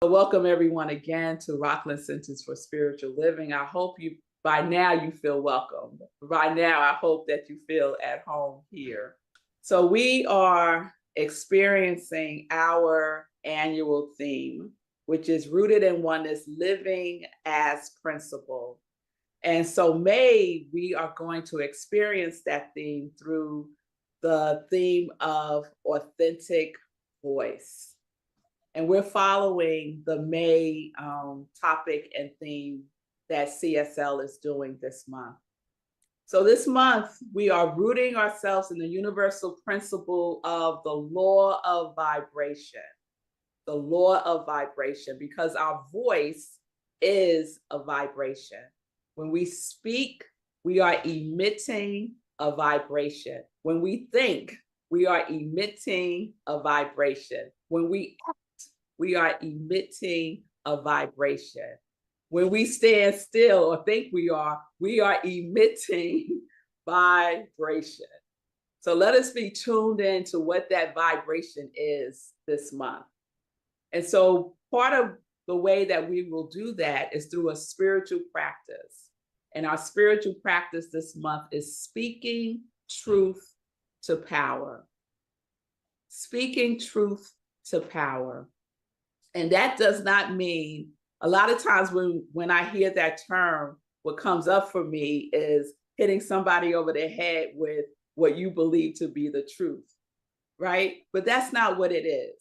Welcome everyone again to Rockland Centers for Spiritual Living. I hope by now you feel welcome. By now, I hope that you feel at home here. So we are experiencing our annual theme, which is rooted in oneness, living as principle. And so May, we are going to experience that theme through the theme of authentic voice. And we're following the May topic and theme that CSL is doing this month. So this month, we are rooting ourselves in the universal principle of the law of vibration. The law of vibration, because our voice is a vibration. When we speak, we are emitting a vibration. When we think, we are emitting a vibration. When we act, we are emitting a vibration. When we stand still or think we are emitting vibration. So let us be tuned in to what that vibration is this month. And so part of the way that we will do that is through a spiritual practice. And our spiritual practice this month is speaking truth to power. Speaking truth to power. And that does not mean, a lot of times when I hear that term, what comes up for me is hitting somebody over the head with what you believe to be the truth, right? But that's not what it is.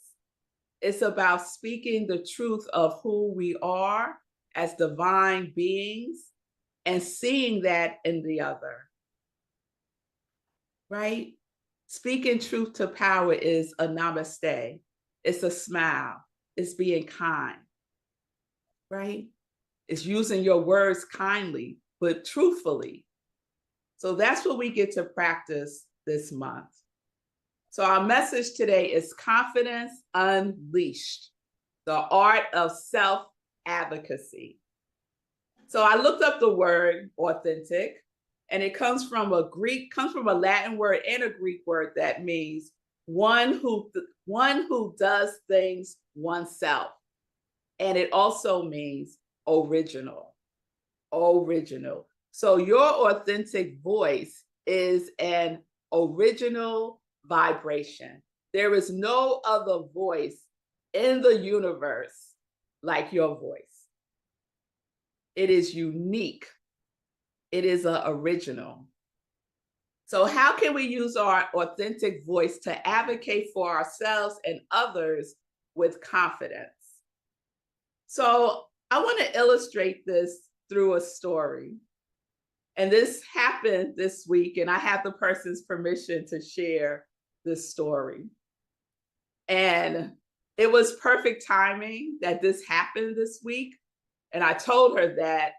It's about speaking the truth of who we are as divine beings and seeing that in the other, right? Speaking truth to power is a namaste. It's a smile. It's being kind, right? It's using your words kindly, but truthfully. So that's what we get to practice this month. So our message today is Confidence Unleashed, the Art of Self-Advocacy. So I looked up the word authentic, and it comes from a Latin word and a Greek word that means one who does things oneself. And it also means original. Original. So your authentic voice is an original vibration. There is no other voice in the universe like your voice. It is unique. It is an original. So how can we use our authentic voice to advocate for ourselves and others with confidence? So I want to illustrate this through a story. And this happened this week, and I have the person's permission to share this story. And it was perfect timing that this happened this week. And I told her that,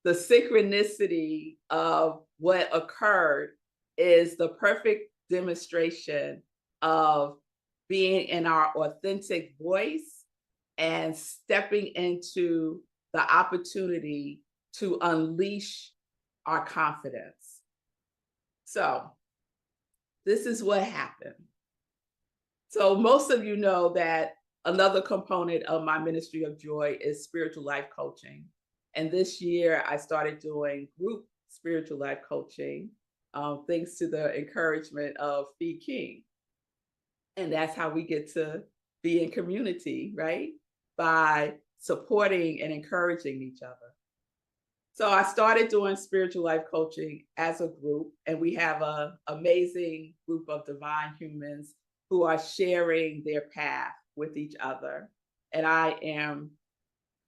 the synchronicity of what occurred is the perfect demonstration of being in our authentic voice and stepping into the opportunity to unleash our confidence. So this is what happened. So most of you know that another component of my ministry of joy is spiritual life coaching. And this year I started doing group spiritual life coaching, thanks to the encouragement of Fee King. And that's how we get to be in community, right? By supporting and encouraging each other. So I started doing spiritual life coaching as a group, and we have an amazing group of divine humans who are sharing their path with each other. And I am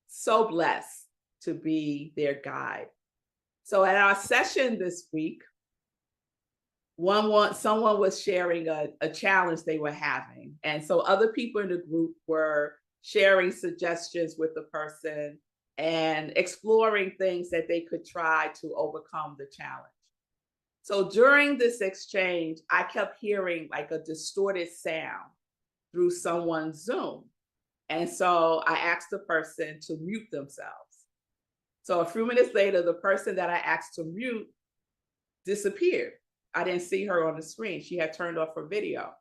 so blessed to be their guide. So at our session this week, someone was sharing a challenge they were having. And so other people in the group were sharing suggestions with the person and exploring things that they could try to overcome the challenge. So during this exchange, I kept hearing like a distorted sound through someone's Zoom. And so I asked the person to mute themselves. So a few minutes later, the person that I asked to mute disappeared. I didn't see her on the screen. She had turned off her video.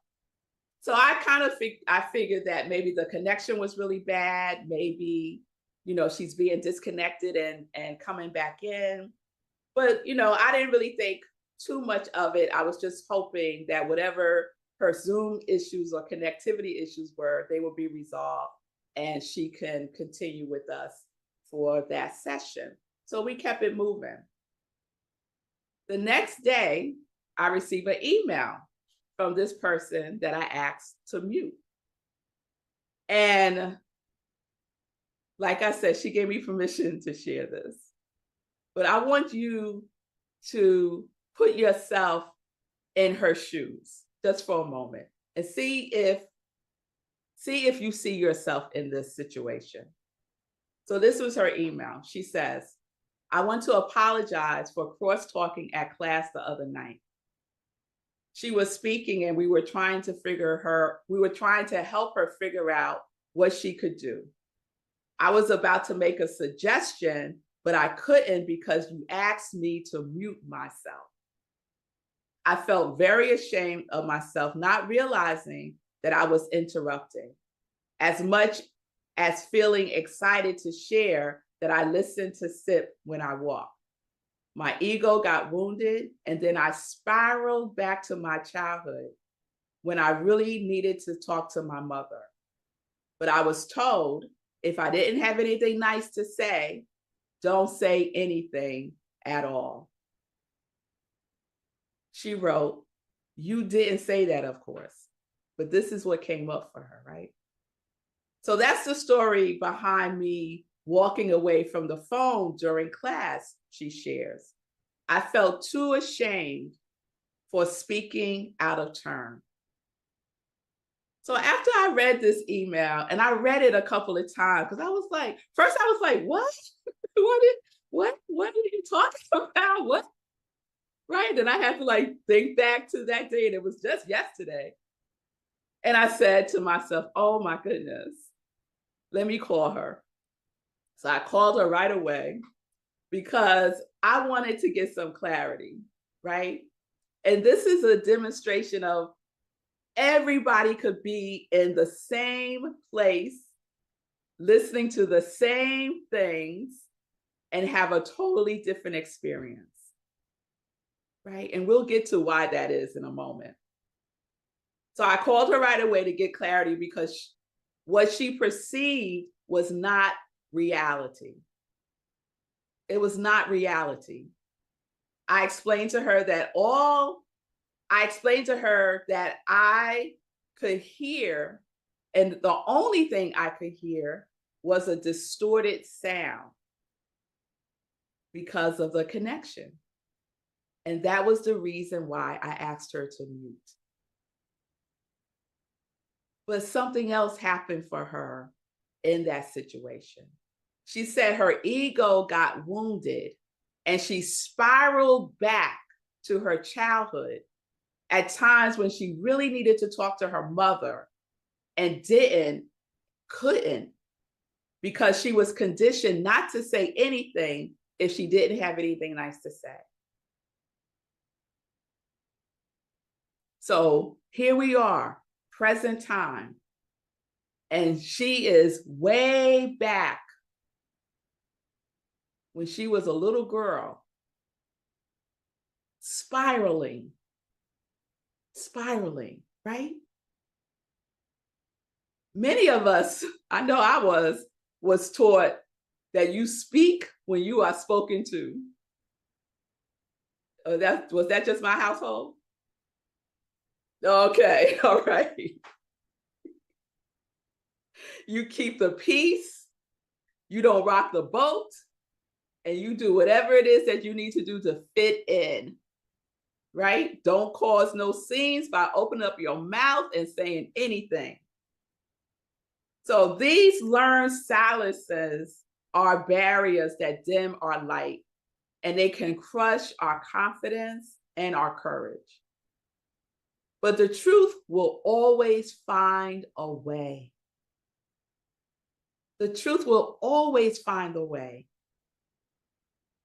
So I figured that maybe the connection was really bad. Maybe, she's being disconnected and coming back in. But, I didn't really think too much of it. I was just hoping that whatever her Zoom issues or connectivity issues were, they will be resolved and she can continue with us for that session. So we kept it moving. The next day, I received an email from this person that I asked to mute. And like I said, she gave me permission to share this. But I want you to put yourself in her shoes just for a moment and see if you see yourself in this situation. So this was her email. She says, I want to apologize for cross-talking at class the other night. She was speaking and we were trying to help her figure out what she could do. I was about to make a suggestion, but I couldn't because you asked me to mute myself. I felt very ashamed of myself, not realizing that I was interrupting, as much as feeling excited to share that I listened to sip when I walk. My ego got wounded, and then I spiraled back to my childhood when I really needed to talk to my mother. But I was told if I didn't have anything nice to say, don't say anything at all. She wrote, you didn't say that, of course, but this is what came up for her, right? So that's the story behind me walking away from the phone during class, she shares. I felt too ashamed for speaking out of turn. So after I read this email, and I read it a couple of times, because I was like, first I was like, what? what are you talking about? What? Right? And I had to think back to that day, and it was just yesterday. And I said to myself, oh my goodness, let me call her. So I called her right away because I wanted to get some clarity, right? And this is a demonstration of everybody could be in the same place, listening to the same things, and have a totally different experience, right? And we'll get to why that is in a moment. So I called her right away to get clarity because what she perceived was not reality. It was not reality. I explained to her that I could hear, and the only thing I could hear was a distorted sound because of the connection. And that was the reason why I asked her to mute. But something else happened for her in that situation. She said her ego got wounded and she spiraled back to her childhood at times when she really needed to talk to her mother and couldn't, because she was conditioned not to say anything if she didn't have anything nice to say. So here we are, present time, and she is way back when she was a little girl, spiraling, right? Many of us, I know I was taught that you speak when you are spoken to. Was that just my household? Okay, all right. You keep the peace, you don't rock the boat, and you do whatever it is that you need to do to fit in, right? Don't cause no scenes by opening up your mouth and saying anything. So these learned silences are barriers that dim our light, and they can crush our confidence and our courage. But the truth will always find a way. The truth will always find a way.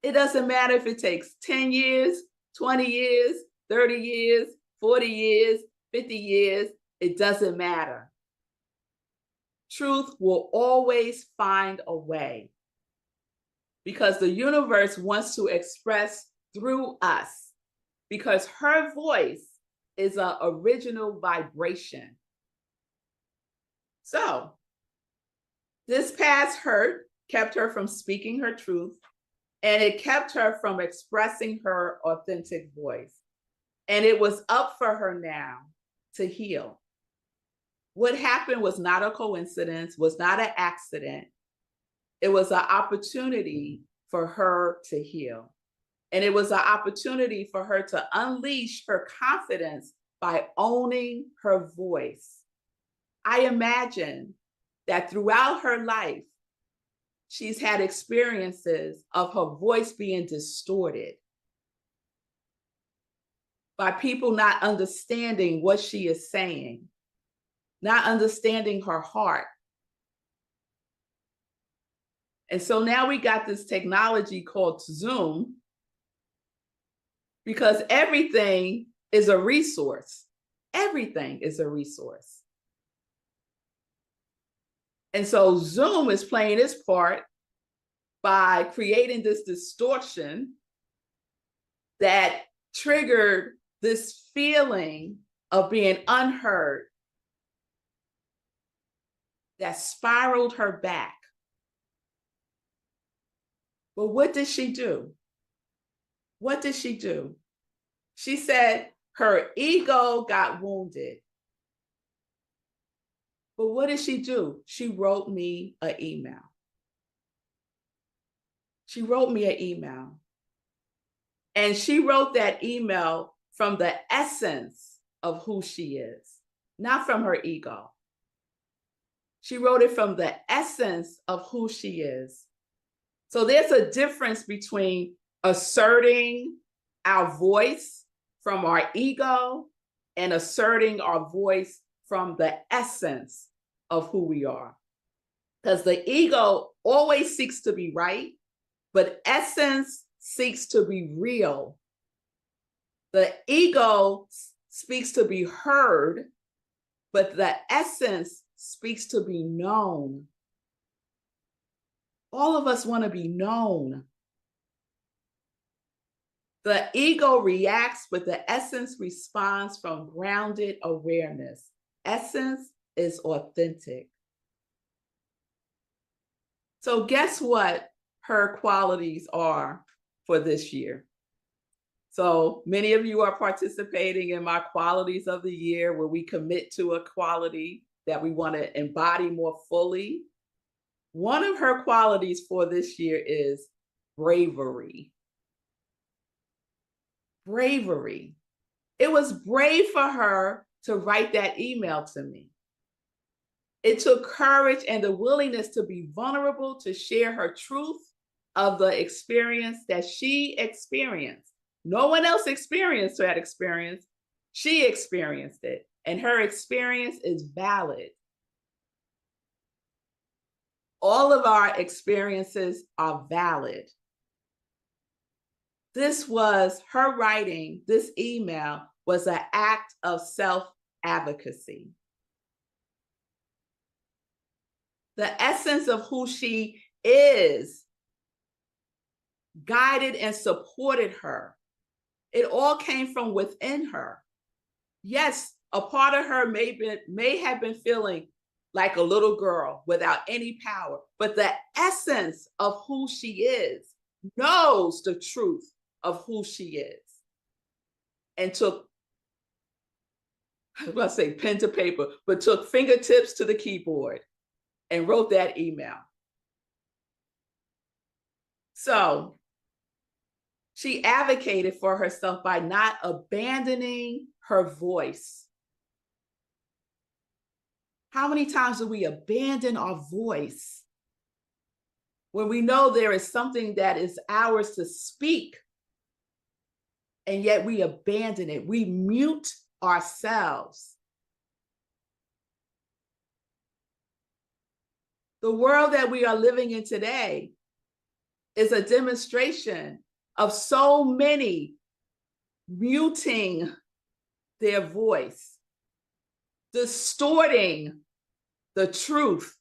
It doesn't matter if it takes 10 years, 20 years, 30 years, 40 years, 50 years. It doesn't matter. Truth will always find a way because the universe wants to express through us because her voice is an original vibration. So this past hurt kept her from speaking her truth, and it kept her from expressing her authentic voice. And it was up for her now to heal. What happened was not a coincidence, was not an accident. It was an opportunity for her to heal. And it was an opportunity for her to unleash her confidence by owning her voice. I imagine that throughout her life, she's had experiences of her voice being distorted by people not understanding what she is saying, not understanding her heart. And so now we got this technology called Zoom because everything is a resource. Everything is a resource. And so Zoom is playing its part by creating this distortion that triggered this feeling of being unheard that spiraled her back. But what did she do? What did she do? She said her ego got wounded. But what did she do? She wrote me an email. She wrote me an email. And she wrote that email from the essence of who she is, not from her ego. She wrote it from the essence of who she is. So there's a difference between asserting our voice from our ego and asserting our voice from the essence of who we are. Because the ego always seeks to be right, but essence seeks to be real. The ego speaks to be heard, but the essence speaks to be known. All of us want to be known. The ego reacts, but the essence responds from grounded awareness. Essence is authentic. So guess what her qualities are for this year? So many of you are participating in my qualities of the year, where we commit to a quality that we want to embody more fully. One of her qualities for this year is bravery. Bravery. It was brave for her to write that email to me. It took courage and the willingness to be vulnerable, to share her truth of the experience that she experienced. No one else experienced that experience. She experienced it, and her experience is valid. All of our experiences are valid. This was her writing, this email was an act of self-advocacy. The essence of who she is guided and supported her. It all came from within her. Yes, a part of her may have been feeling like a little girl without any power, but the essence of who she is knows the truth of who she is, and took, I was going to say pen to paper, but took fingertips to the keyboard and wrote that email. So she advocated for herself by not abandoning her voice. How many times do we abandon our voice when we know there is something that is ours to speak, and yet we abandon it? We mute ourselves. The world that we are living in today is a demonstration of so many muting their voice distorting the truth.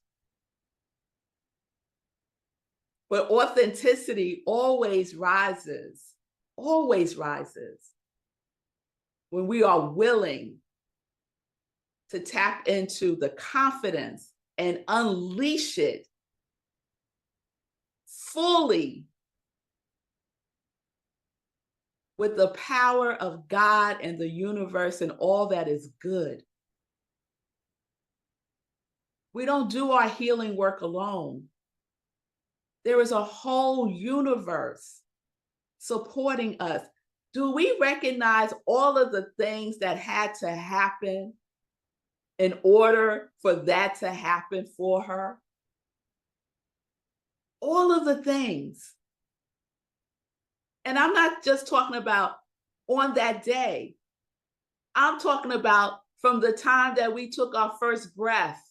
But authenticity always rises when we are willing to tap into the confidence and unleash it fully with the power of God and the universe and all that is good. We don't do our healing work alone. There is a whole universe supporting us. Do we recognize all of the things that had to happen in order for that to happen for her? All of the things. And I'm not just talking about on that day. I'm talking about from the time that we took our first breath.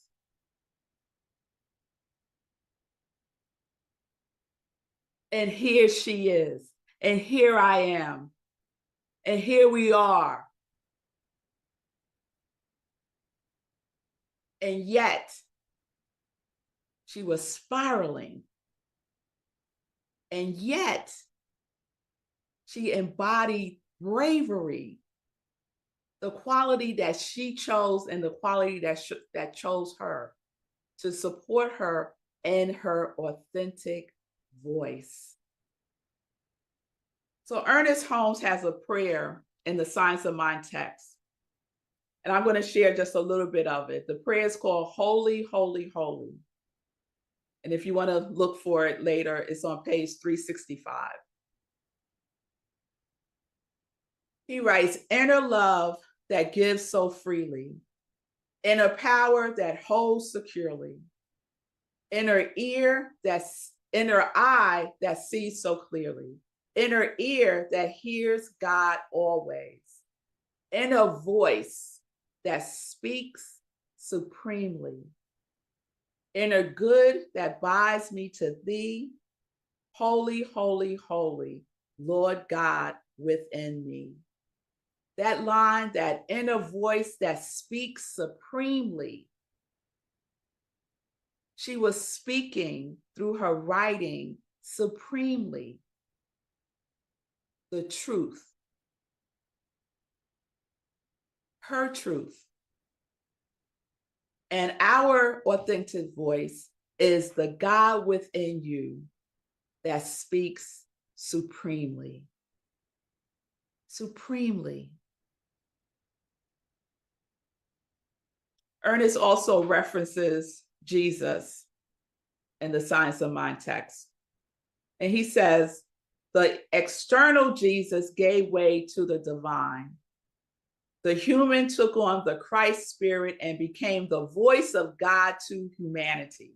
And here she is. And here I am. And here we are. And yet, she was spiraling. And yet, she embodied bravery, the quality that she chose and the quality that chose her to support her in her authentic voice. So Ernest Holmes has a prayer in the Science of Mind text. And I'm going to share just a little bit of it. The prayer is called Holy, Holy, Holy. And if you want to look for it later, it's on page 365. He writes, inner love that gives so freely, inner power that holds securely, inner eye that sees so clearly, inner ear that hears God always, inner voice that speaks supremely, inner good that binds me to thee, holy, holy, holy, Lord God within me. That line, that inner voice that speaks supremely, she was speaking through her writing supremely the truth, her truth. And our authentic voice is the God within you that speaks supremely. Supremely. Ernest also references Jesus in the Science of Mind text. And he says, the external Jesus gave way to the divine. The human took on the Christ spirit and became the voice of God to humanity.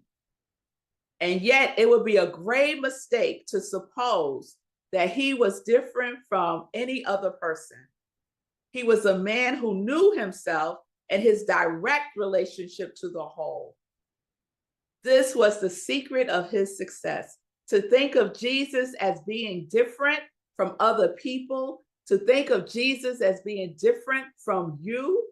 And yet it would be a grave mistake to suppose that he was different from any other person. He was a man who knew himself and his direct relationship to the whole. This was the secret of his success. To think of Jesus as being different from other people, to think of Jesus as being different from you,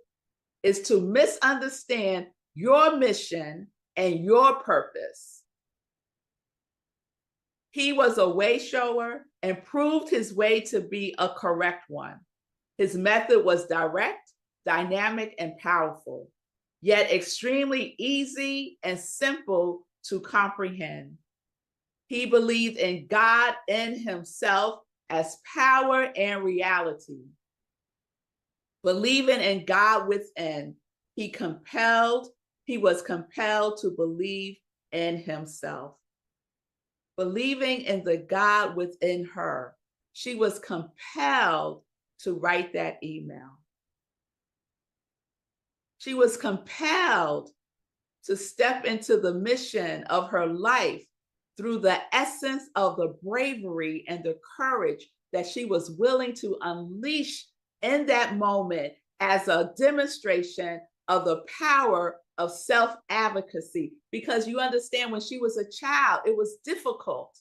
is to misunderstand your mission and your purpose. He was a way shower and proved his way to be a correct one. His method was direct, dynamic, and powerful, yet extremely easy and simple to comprehend. He believed in God in himself as power and reality. Believing in God within, he was compelled to believe in himself. Believing in the God within her, she was compelled to write that email. She was compelled to step into the mission of her life through the essence of the bravery and the courage that she was willing to unleash in that moment as a demonstration of the power of self-advocacy. Because you understand, when she was a child, it was difficult.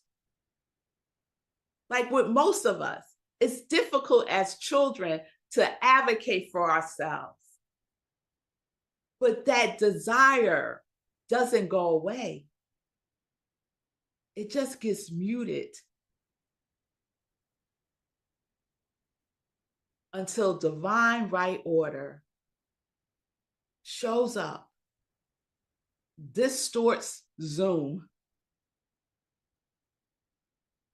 Like with most of us, it's difficult as children to advocate for ourselves. But that desire doesn't go away. It just gets muted until divine right order shows up, distorts Zoom,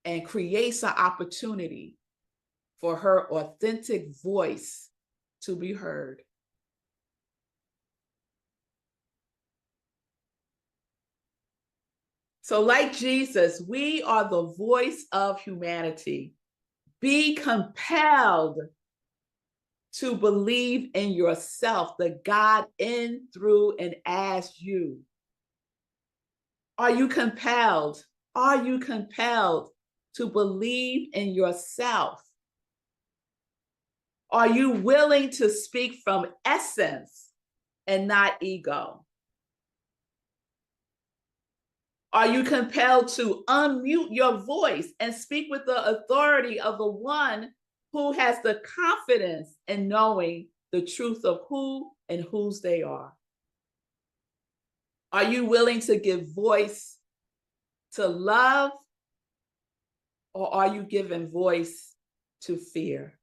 and creates an opportunity for her authentic voice to be heard. So, like Jesus, we are the voice of humanity. Be compelled to believe in yourself, the God in, through, and as you. Are you compelled? Are you compelled to believe in yourself? Are you willing to speak from essence and not ego? Are you compelled to unmute your voice and speak with the authority of the one who has the confidence in knowing the truth of who and whose they are? Are you willing to give voice to love, or are you giving voice to fear?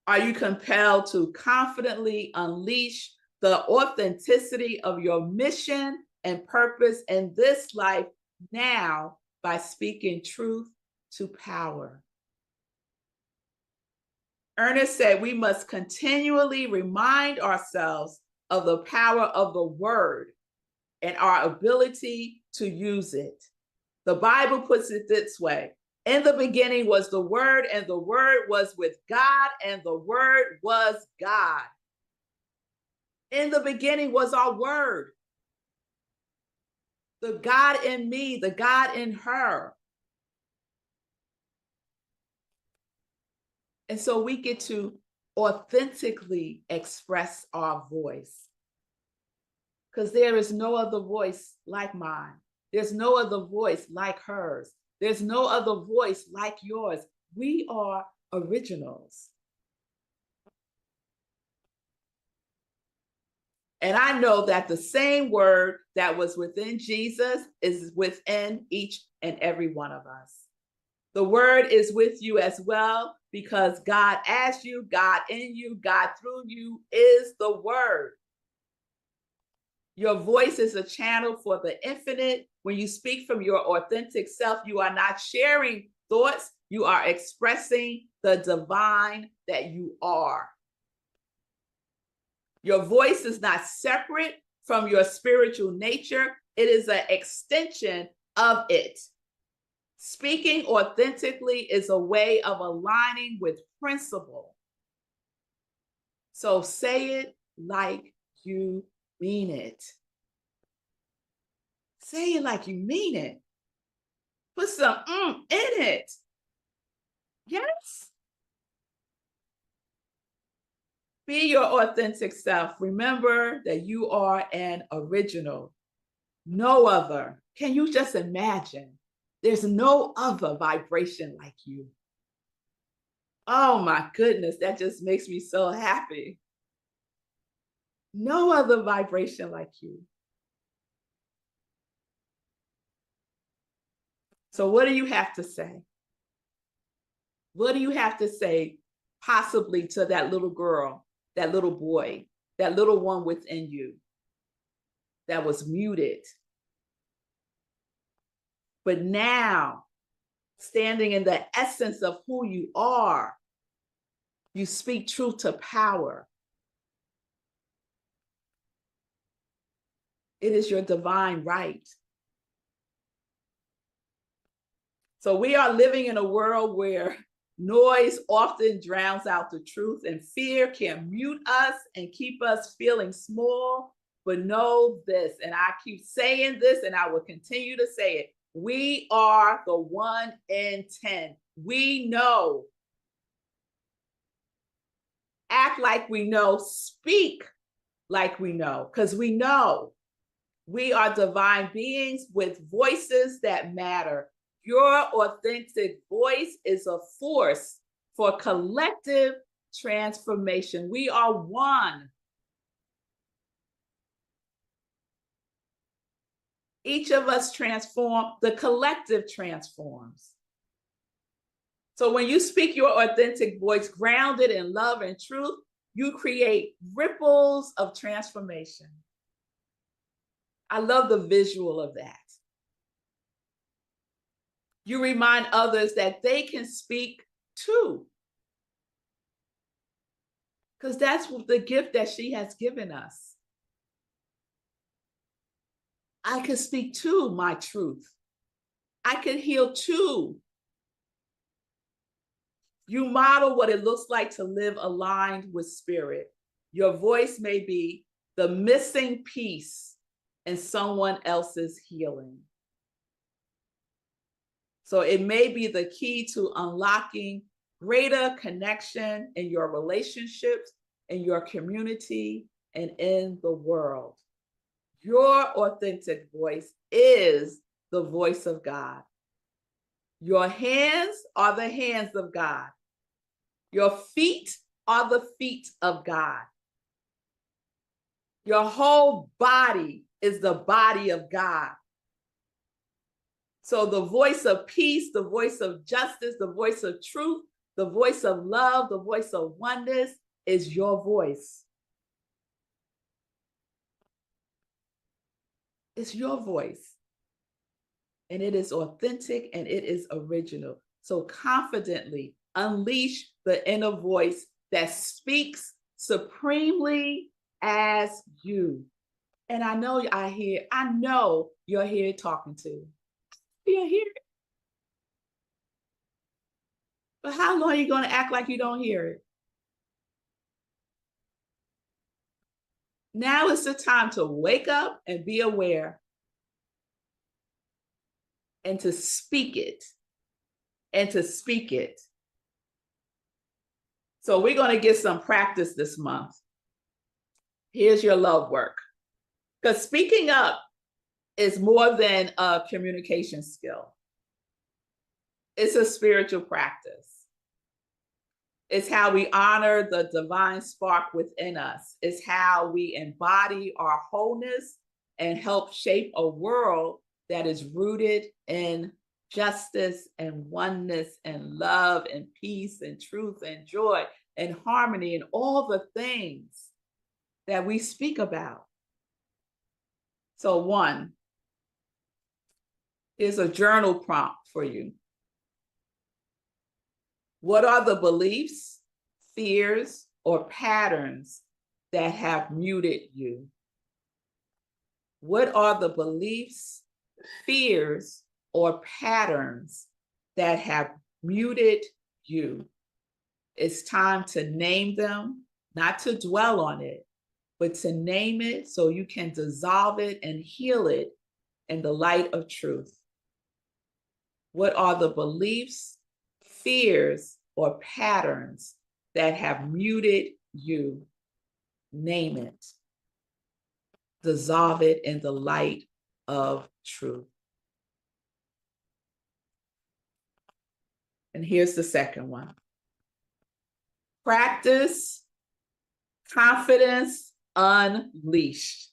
Are you compelled to confidently unleash the authenticity of your mission and purpose in this life now by speaking truth to power? Ernest said we must continually remind ourselves of the power of the word and our ability to use it. The Bible puts it this way: in the beginning was the Word, and the Word was with God, and the Word was God. In the beginning was our Word. The God in me, the God in her. And so we get to authentically express our voice, because there is no other voice like mine. There's no other voice like hers. There's no other voice like yours. We are originals. And I know that the same word that was within Jesus is within each and every one of us. The word is with you as well, because God as you, God in you, God through you is the word. Your voice is a channel for the infinite. When you speak from your authentic self, you are not sharing thoughts, you are expressing the divine that you are. Your voice is not separate from your spiritual nature. It is an extension of it. Speaking authentically is a way of aligning with principle. So say it like you mean it. Say it like you mean it. Put some in it. Yes. Be your authentic self. Remember that you are an original. No other. Can you just imagine? There's no other vibration like you. Oh my goodness, that just makes me so happy. No other vibration like you. So what do you have to say? What do you have to say possibly to that little girl, that little boy, that little one within you that was muted? But now, standing in the essence of who you are, you speak truth to power. It is your divine right. So we are living in a world where noise often drowns out the truth, and fear can mute us and keep us feeling small. But know this, and I keep saying this, and I will continue to say it: we are the 1 in 10. We know. Act like we know. Speak like we know, because we know. We are divine beings with voices that matter. Your authentic voice is a force for collective transformation. We are one. Each of us transform, the collective transforms. So when you speak your authentic voice, grounded in love and truth, you create ripples of transformation. I love the visual of that. You remind others that they can speak too. Because that's the gift that she has given us. I can speak too my truth. I can heal too. You model what it looks like to live aligned with spirit. Your voice may be the missing piece in someone else's healing. So it may be the key to unlocking greater connection in your relationships, in your community, and in the world. Your authentic voice is the voice of God. Your hands are the hands of God. Your feet are the feet of God. Your whole body is the body of God. So the voice of peace, the voice of justice, the voice of truth, the voice of love, the voice of oneness is your voice. It's your voice. And it is authentic and it is original. So confidently unleash the inner voice that speaks supremely as you. And I know you're here talking to. You're here. But how long are you going to act like you don't hear it? Now is the time to wake up and be aware and to speak it and to speak it. So we're going to get some practice this month. Here's your love work. Because speaking up is more than a communication skill. It's a spiritual practice. It's how we honor the divine spark within us. It's how we embody our wholeness and help shape a world that is rooted in justice and oneness and love and peace and truth and joy and harmony and all the things that we speak about. So one, here's a journal prompt for you. What are the beliefs, fears, or patterns that have muted you? What are the beliefs, fears, or patterns that have muted you? It's time to name them, not to dwell on it, but to name it so you can dissolve it and heal it in the light of truth. What are the beliefs, fears, or patterns that have muted you? Name it. Dissolve it in the light of truth. And here's the second one. Practice confidence unleashed.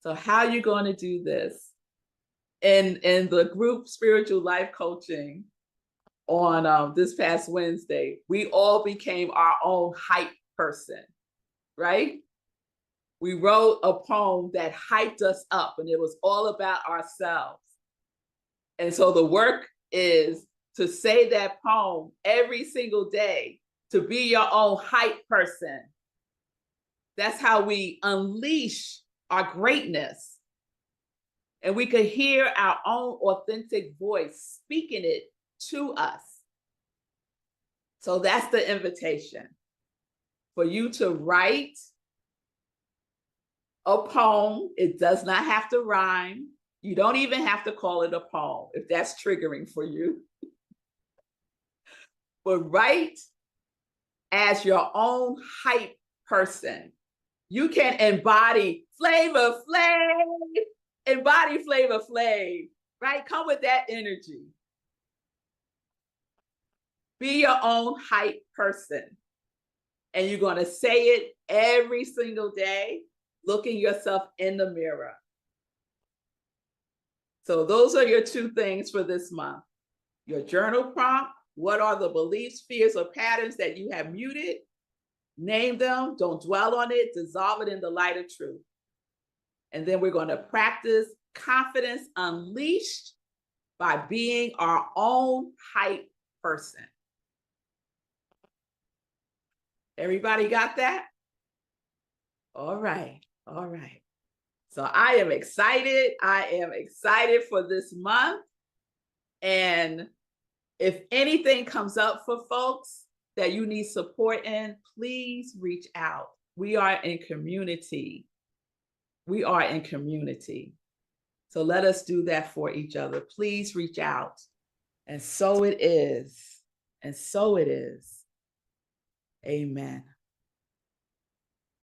So how are you going to do this? In the group spiritual life coaching on this past Wednesday, we all became our own hype person, right? We wrote a poem that hyped us up and it was all about ourselves. And so the work is to say that poem every single day, to be your own hype person. That's how we unleash our greatness. And we could hear our own authentic voice speaking it to us. So that's the invitation for you to write a poem. It does not have to rhyme. You don't even have to call it a poem if that's triggering for you. But write as your own hype person. You can embody Flavor Flav, embody Flavor Flav, right? Come with that energy. Be your own hype person. And you're going to say it every single day, looking yourself in the mirror. So those are your two things for this month. Your journal prompt. What are the beliefs, fears, or patterns that you have muted? Name them. Don't dwell on it. Dissolve it in the light of truth. And then we're going to practice confidence unleashed by being our own hype person. Everybody got that? All right. All right. So I am excited. I am excited for this month. And if anything comes up for folks that you need support in, please reach out. We are in community. We are in community. So let us do that for each other. Please reach out. And so it is. And so it is. Amen.